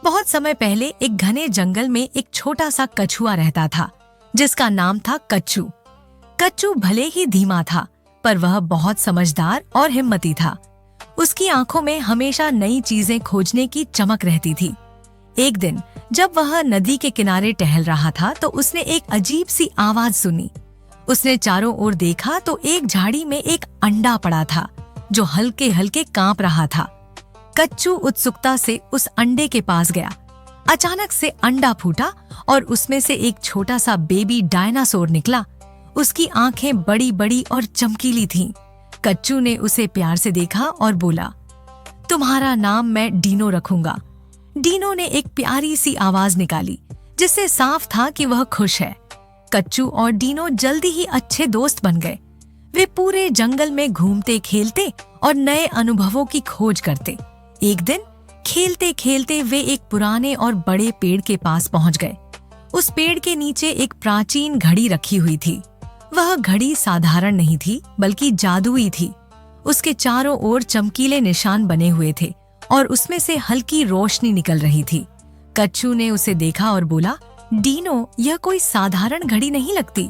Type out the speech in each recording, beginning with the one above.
बहुत समय पहले एक घने जंगल में एक छोटा सा कछुआ रहता था जिसका नाम था कच्चू। कच्चू भले ही धीमा था पर वह बहुत समझदार और हिम्मती था। उसकी आंखों में हमेशा नई चीजें खोजने की चमक रहती थी। एक दिन जब वह नदी के किनारे टहल रहा था तो उसने एक अजीब सी आवाज सुनी। उसने चारों ओर देखा तो एक झाड़ी में एक अंडा पड़ा था जो हल्के हल्के कांप रहा था। कच्चू उत्सुकता से उस अंडे के पास गया। अचानक से अंडा फूटा और उसमें से एक छोटा सा बेबी डायनासोर निकला। उसकी आंखें बड़ी बड़ी और चमकीली थीं। कच्चू ने उसे प्यार से देखा और बोला, तुम्हारा नाम मैं डीनो रखूंगा। डीनो ने एक प्यारी सी आवाज निकाली जिससे साफ था कि वह खुश है। कच्चू और डीनो जल्दी ही अच्छे दोस्त बन गए। वे पूरे जंगल में घूमते खेलते और नए अनुभवों की खोज करते। एक दिन खेलते खेलते वे एक पुराने और बड़े पेड़ के पास पहुंच गए। उस पेड़ के नीचे एक प्राचीन घड़ी रखी हुई थी। वह घड़ी साधारण नहीं थी बल्कि जादुई थी। उसके चारों ओर चमकीले निशान बने हुए थे और उसमें से हल्की रोशनी निकल रही थी। कच्चू ने उसे देखा और बोला, डीनो, यह कोई साधारण घड़ी नहीं लगती।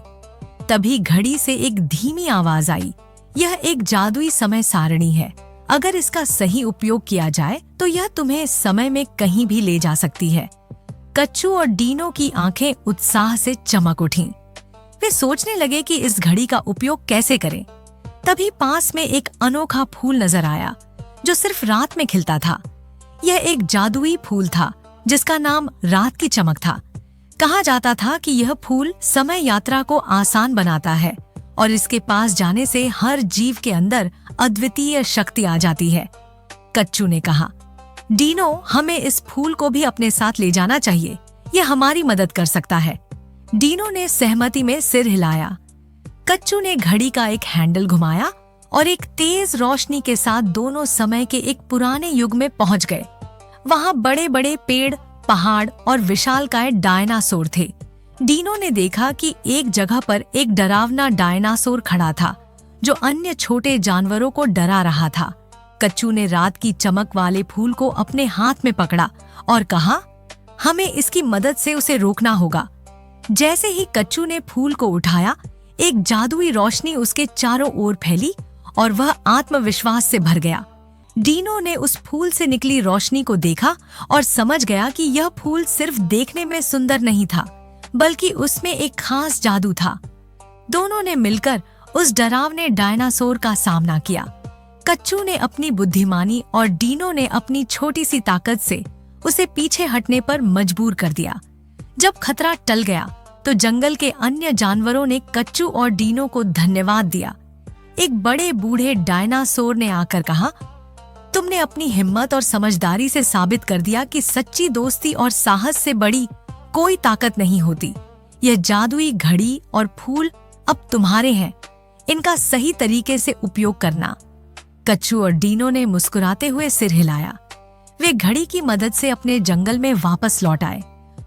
तभी घड़ी से एक धीमी आवाज आई, यह एक जादुई समय सारणी है। अगर इसका सही उपयोग किया जाए तो यह तुम्हें समय में कहीं भी ले जा सकती है। कच्चू और डीनो की आंखें उत्साह से चमक उठीं। वे सोचने लगे कि इस घड़ी का उपयोग कैसे करें। तभी पास में एक अनोखा फूल नजर आया जो सिर्फ रात में खिलता था। यह एक जादुई फूल था जिसका नाम रात की चमक था। कहा जाता था कि यह फूल समय यात्रा को आसान बनाता है और इसके पास जाने से हर जीव के अंदर अद्वितीय शक्ति आ जाती है। कच्चू ने कहा, डीनो, हमें इस फूल को भी अपने साथ ले जाना चाहिए। यह हमारी मदद कर सकता है। डीनो ने सहमति में सिर हिलाया। कच्चू ने घड़ी का एक हैंडल घुमाया और एक तेज रोशनी के साथ दोनों समय के एक पुराने युग में पहुंच गए। वहां बड़े बड़े पेड़, पहाड़ और विशालकाय डायनासोर थे। डीनो ने देखा कि एक जगह पर एक डरावना डायनासोर खड़ा था जो अन्य छोटे जानवरों को डरा रहा था। कच्चू ने रात की चमक वाले फूल को अपने हाथ में पकड़ा और कहा, हमें इसकी मदद से उसे रोकना होगा। जैसे ही कच्चू ने फूल को उठाया, एक जादुई रोशनी उसके चारों ओर फैली और वह आत्मविश्वास से भर गया। डीनो ने उस फूल से निकली रोशनी को देखा और समझ गया कि यह फूल सिर्फ देखने में सुंदर नहीं था बल्कि उसमें एक खास जादू था। दोनों ने मिलकर उस डरावने डायनासोर का सामना किया। कच्चू ने अपनी बुद्धिमानी और डीनो ने अपनी छोटी सी ताकत से उसे पीछे हटने पर मजबूर कर दिया। जब खतरा टल गया तो जंगल के अन्य जानवरों ने कच्चू और डीनो को धन्यवाद दिया। एक बड़े बूढ़े डायनासोर ने आकर कहा, तुमने अपनी हिम्मत और समझदारी से साबित कर दिया कि सच्ची दोस्ती और साहस से बड़ी कोई ताकत नहीं होती। यह जादुई घड़ी और फूल अब तुम्हारे हैं। इनका सही तरीके से उपयोग करना। कच्चू और डीनो ने मुस्कुराते हुए सिर हिलाया। वे घड़ी की मदद से अपने जंगल में वापस लौट आए।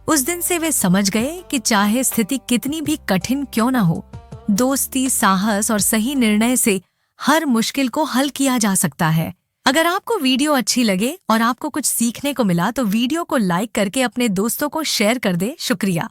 उस दिन से वे समझ गए कि चाहे स्थिति कितनी भी कठिन क्यों न हो, दोस्ती, साहस और सही निर्णय से हर मुश्किल को हल किया जा सकता है। अगर आपको वीडियो अच्छी लगे और आपको कुछ सीखने को मिला तो वीडियो को लाइक करके अपने दोस्तों को शेयर कर दे। शुक्रिया।